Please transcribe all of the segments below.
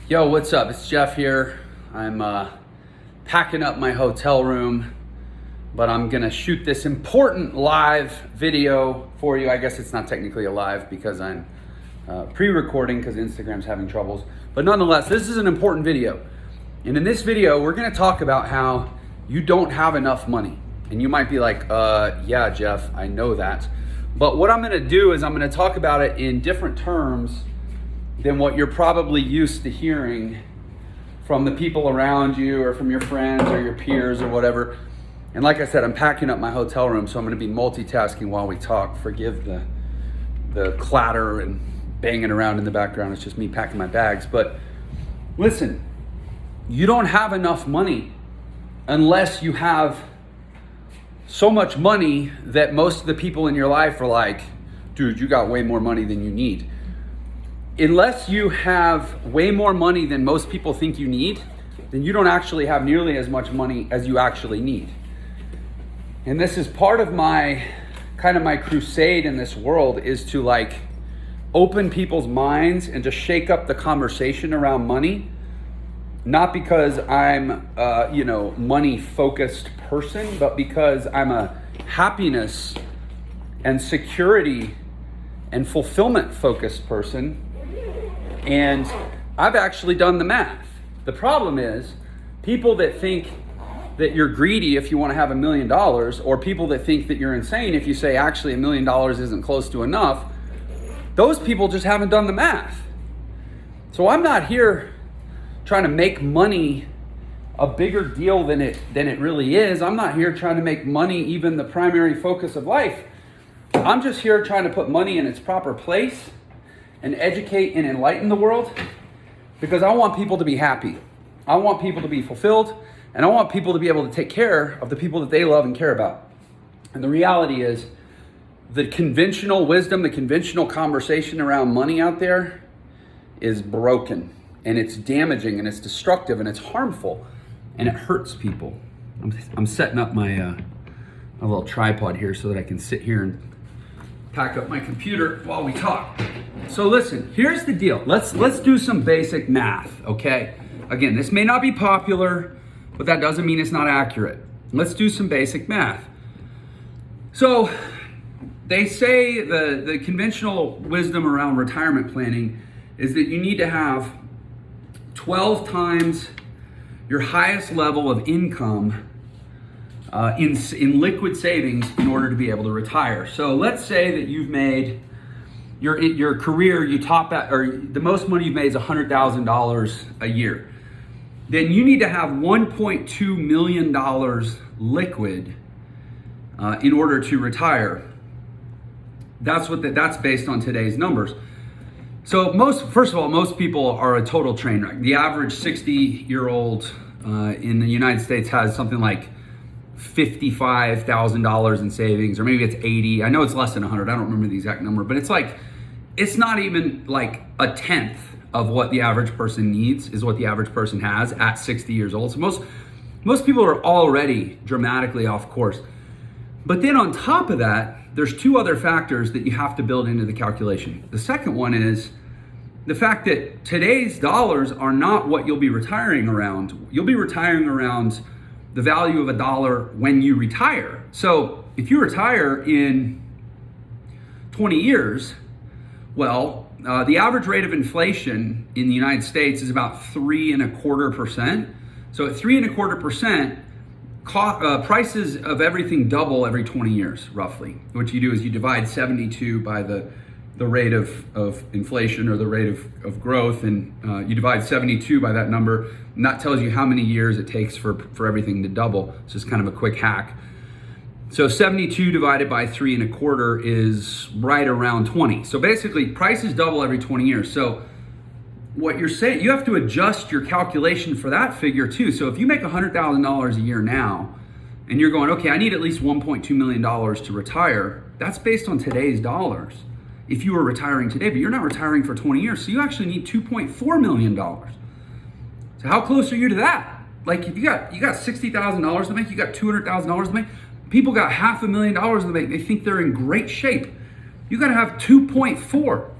Yo, what's up? It's Jeff here. I'm packing up my hotel room, but I'm gonna shoot this important live video for you. I guess it's not technically a live because I'm pre-recording because Instagram's having troubles. But nonetheless, this is an important video. And in this video, we're gonna talk about how you don't have enough money. And you might be like, yeah, Jeff, I know that. But what I'm gonna do is I'm gonna talk about it in different terms than what you're probably used to hearing from the people around you or from your friends or your peers or whatever. And like I said, I'm packing up my hotel room, so I'm gonna be multitasking while we talk. Forgive the clatter and banging around in the background. It's just me packing my bags. But listen, you don't have enough money unless you have so much money that most of the people in your life are like, dude, you got way more money than you need. Unless you have way more money than most people think you need, then you don't actually have nearly as much money as you actually need. And this is part of my crusade in this world, is to like open people's minds and to shake up the conversation around money. Not because I'm money focused person, but because I'm a happiness and security and fulfillment focused person. And I've actually done the math. The problem is people that think that you're greedy if you want to have $1 million, or people that think that you're insane if you say actually $1 million isn't close to enough. Those people just haven't done the math. So I'm not here trying to make money a bigger deal than it really is. I'm not here trying to make money even the primary focus of life. I'm just here trying to put money in its proper place and educate and enlighten the world, because I want people to be happy. I want people to be fulfilled, and I want people to be able to take care of the people that they love and care about. And the reality is, the conventional wisdom, the conventional conversation around money out there is broken, and it's damaging, and it's destructive, and it's harmful, and it hurts people. I'm setting up my little tripod here so that I can sit here and pack up my computer while we talk. So listen, here's the deal. Let's do some basic math, okay? Again, this may not be popular, but that doesn't mean it's not accurate. Let's do some basic math. So they say the conventional wisdom around retirement planning is that you need to have 12 times your highest level of income in liquid savings in order to be able to retire. So let's say that you've made your career, you top at, or the most money you've made is $100,000 a year. Then you need to have $1.2 million liquid in order to retire. That's based on today's numbers. So first of all, most people are a total train wreck. The average 60-year-old in the United States has something like $55,000 in savings, or maybe it's 80. I know it's less than 100. I don't remember the exact number, but it's not even like a tenth of what the average person needs is what the average person has at 60 years old. So most people are already dramatically off course. But then on top of that, there's two other factors that you have to build into the calculation. The second one is the fact that today's dollars are not what you'll be retiring around. You'll be retiring around the value of $1 when you retire. So if you retire in 20 years, well, the average rate of inflation in the United States is about 3.25%. So at 3.25%, prices of everything double every 20 years, roughly. What you do is you divide 72 by the rate of inflation, or the rate of growth, and you divide 72 by that number, and that tells you how many years it takes for everything to double. It's just kind of a quick hack. So 72 divided by 3.25 is right around 20. So basically, prices double every 20 years. So what you're saying, you have to adjust your calculation for that figure too. So if you make $100,000 a year now, and you're going, okay, I need at least $1.2 million to retire, that's based on today's dollars. If you were retiring today, but you're not retiring for 20 years, so you actually need $2.4 million. So how close are you to that? Like if you got $60,000 to make, you got $200,000 to make, people got $500,000 to make, they think they're in great shape. You gotta have 2.4.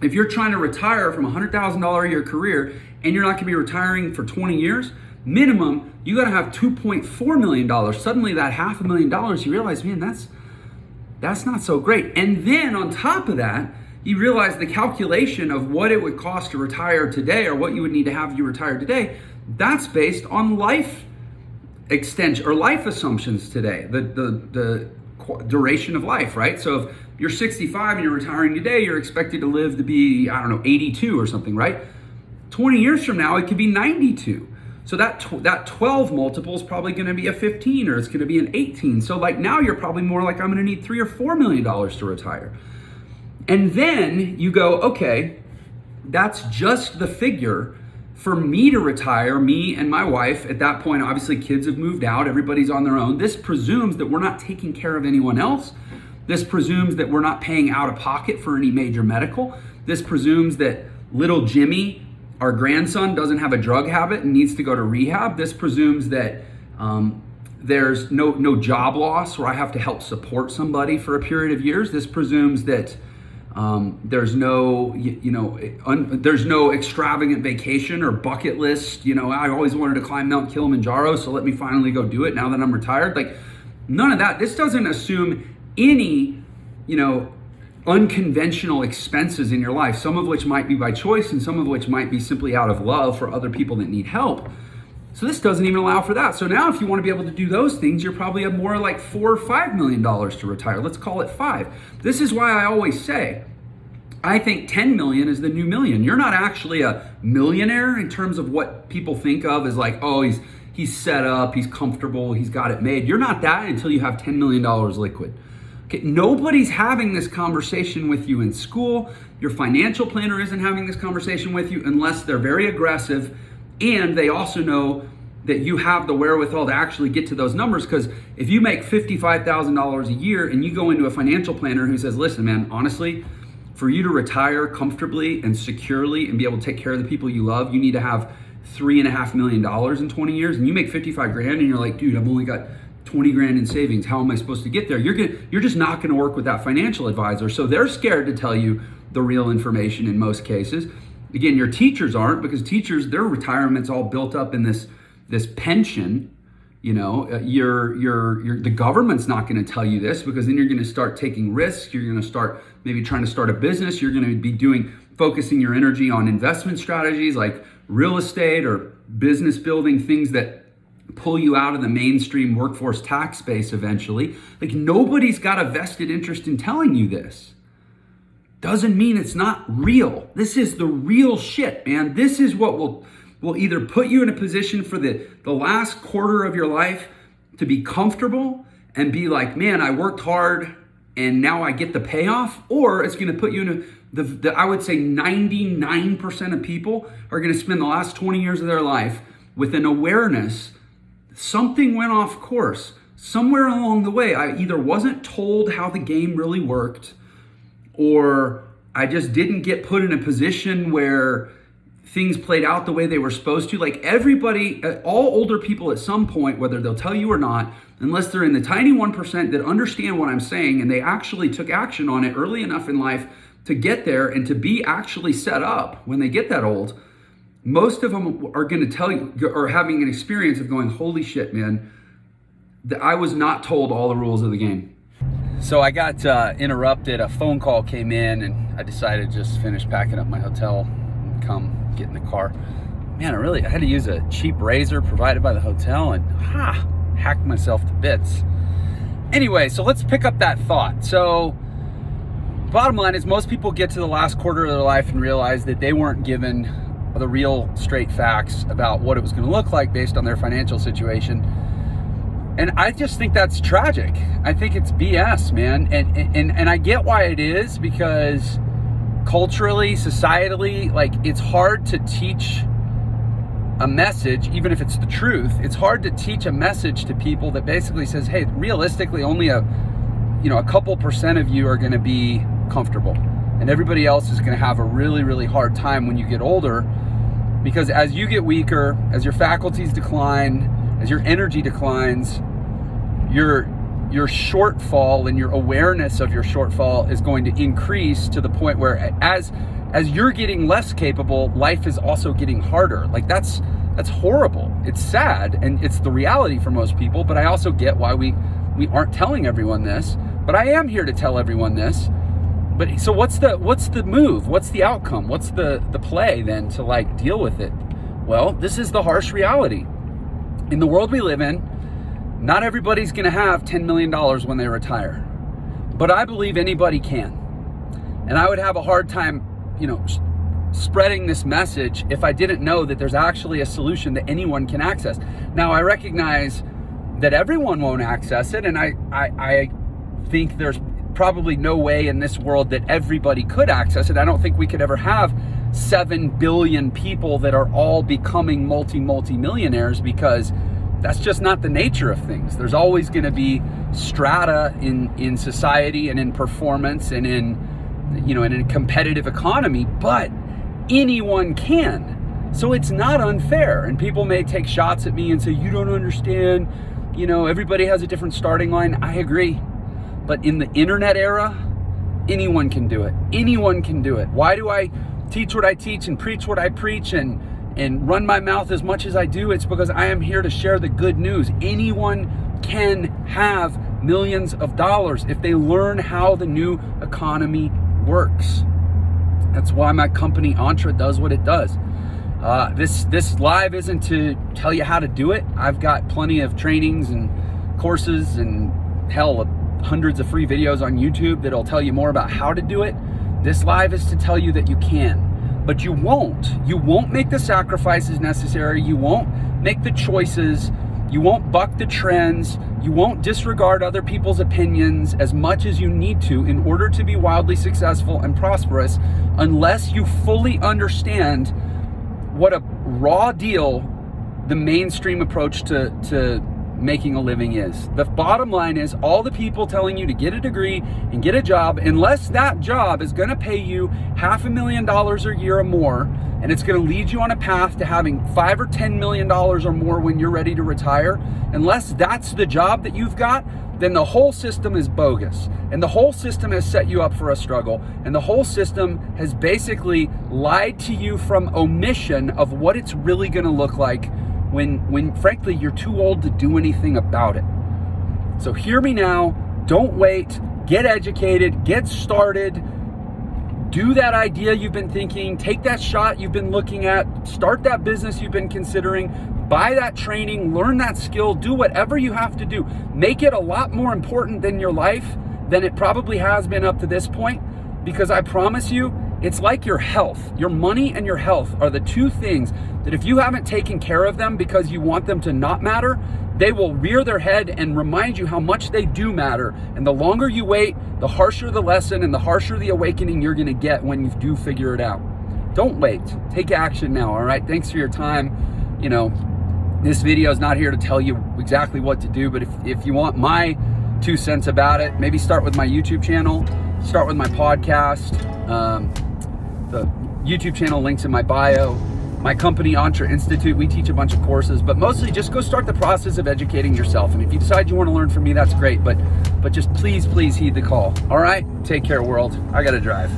If you're trying to retire from a $100,000 a year career and you're not gonna be retiring for 20 years, minimum, you gotta have $2.4 million. Suddenly that $500,000, you realize, man, that's not so great. And then on top of that, you realize the calculation of what it would cost to retire today, or what you would need to have you retire today, that's based on life extension or life assumptions today, the duration of life, right? So if you're 65 and you're retiring today, you're expected to live to be, 82 or something, right? 20 years from now, it could be 92. So that 12 multiple is probably gonna be a 15, or it's gonna be an 18. So like now you're probably more like, I'm gonna need $3 or $4 million to retire. And then you go, okay, that's just the figure for me to retire, me and my wife. At that point, obviously kids have moved out, everybody's on their own. This presumes that we're not taking care of anyone else. This presumes that we're not paying out of pocket for any major medical. This presumes that little Jimmy, our grandson, doesn't have a drug habit and needs to go to rehab. This presumes that there's no job loss where I have to help support somebody for a period of years. This presumes that there's no, there's no extravagant vacation or bucket list. I always wanted to climb Mount Kilimanjaro, so let me finally go do it now that I'm retired. Like, none of that. This doesn't assume any, unconventional expenses in your life, some of which might be by choice and some of which might be simply out of love for other people that need help. So this doesn't even allow for that. So now if you want to be able to do those things, you're probably at more like $4 or $5 million to retire. Let's call it 5. This is why I always say, I think 10 million is the new million. You're not actually a millionaire in terms of what people think of as like, oh, he's set up, he's comfortable, he's got it made. You're not that until you have $10 million liquid. Okay, nobody's having this conversation with you in school. Your financial planner isn't having this conversation with you unless they're very aggressive and they also know that you have the wherewithal to actually get to those numbers. Because if you make $55,000 a year and you go into a financial planner who says, listen, man, honestly, for you to retire comfortably and securely and be able to take care of the people you love, you need to have $3.5 million in 20 years, and you make 55 grand and you're like, dude, I've only got 20 grand in savings. How am I supposed to get there? You're just not going to work with that financial advisor. So they're scared to tell you the real information in most cases. Again, your teachers aren't, because teachers, their retirement's all built up in this pension. The government's not going to tell you this, because then you're going to start taking risks. You're going to start maybe trying to start a business. You're going to be focusing your energy on investment strategies like real estate or business building, things that pull you out of the mainstream workforce tax space eventually. Like, nobody's got a vested interest in telling you this. Doesn't mean it's not real. This is the real shit, man. This is what will either put you in a position for the last quarter of your life to be comfortable and be like, man, I worked hard and now I get the payoff, or it's going to put you in I would say 99% of people are going to spend the last 20 years of their life with an awareness something went off course. Somewhere along the way, I either wasn't told how the game really worked, or I just didn't get put in a position where things played out the way they were supposed to. Like, everybody, all older people at some point, whether they'll tell you or not, unless they're in the tiny 1% that understand what I'm saying and they actually took action on it early enough in life to get there and to be actually set up when they get that old, most of them are going to tell you, or having an experience of going, holy shit, man, I was not told all the rules of the game. So I got interrupted. A phone call came in and I decided to just finish packing up my hotel and come get in the car. Man, I had to use a cheap razor provided by the hotel and hacked myself to bits. Anyway, so let's pick up that thought. So bottom line is, most people get to the last quarter of their life and realize that they weren't given the real straight facts about what it was going to look like based on their financial situation. And I just think that's tragic. I think it's BS, man. And I get why it is, because culturally, societally, like, it's hard to teach a message, even if it's the truth. It's hard to teach a message to people that basically says, hey, realistically, only a couple percent of you are going to be comfortable, and everybody else is going to have a really, really hard time when you get older, because as you get weaker, as your faculties decline, as your energy declines, your shortfall and your awareness of your shortfall is going to increase to the point where as as you're getting less capable, life is also getting harder. Like that's horrible. It's sad, and it's the reality for most people, but I also get why we aren't telling everyone this, but I am here to tell everyone this. But so what's the move? What's the outcome? What's the play then to like deal with it? Well, this is the harsh reality. In the world we live in, not everybody's gonna have $10 million when they retire, but I believe anybody can. And I would have a hard time, spreading this message if I didn't know that there's actually a solution that anyone can access. Now, I recognize that everyone won't access it, and I think there's probably no way in this world that everybody could access it. I don't think we could ever have 7 billion people that are all becoming multi-millionaires, because that's just not the nature of things. There's always going to be strata in society and in performance and in a competitive economy, but anyone can. So it's not unfair. And people may take shots at me and say, you don't understand, everybody has a different starting line. I agree. But in the internet era, anyone can do it. Anyone can do it. Why do I teach what I teach and preach what I preach and run my mouth as much as I do? It's because I am here to share the good news. Anyone can have millions of dollars if they learn how the new economy works. That's why my company Entre does what it does. This live isn't to tell you how to do it. I've got plenty of trainings and courses and hundreds of free videos on YouTube that'll tell you more about how to do it. This live is to tell you that you can, but you won't make the sacrifices necessary. You won't make the choices. You won't buck the trends. You won't disregard other people's opinions as much as you need to in order to be wildly successful and prosperous, unless you fully understand what a raw deal the mainstream approach to making a living is. The bottom line is, all the people telling you to get a degree and get a job, unless that job is going to pay you $500,000 a year or more, and it's going to lead you on a path to having $5 or $10 million or more when you're ready to retire, unless that's the job that you've got, then the whole system is bogus. And the whole system has set you up for a struggle. And the whole system has basically lied to you from omission of what it's really going to look like when frankly you're too old to do anything about it. So hear me now. Don't wait. Get educated. Get started. Do that idea you've been thinking. Take that shot you've been looking at. Start that business you've been considering. Buy that training. Learn that skill. Do whatever you have to do. Make it a lot more important than your life than it probably has been up to this point, because I promise you, it's like your health. Your money and your health are the two things that if you haven't taken care of them because you want them to not matter, they will rear their head and remind you how much they do matter. And the longer you wait, the harsher the lesson and the harsher the awakening you're gonna get when you do figure it out. Don't wait. Take action now, all right? Thanks for your time. This video is not here to tell you exactly what to do, but if you want my 2 cents about it, maybe start with my YouTube channel, start with my podcast. The YouTube channel links in my bio. My company, Entre Institute, we teach a bunch of courses, but mostly just go start the process of educating yourself. And if you decide you want to learn from me, that's great, but just please heed the call. All right? Take care, world. I got to drive.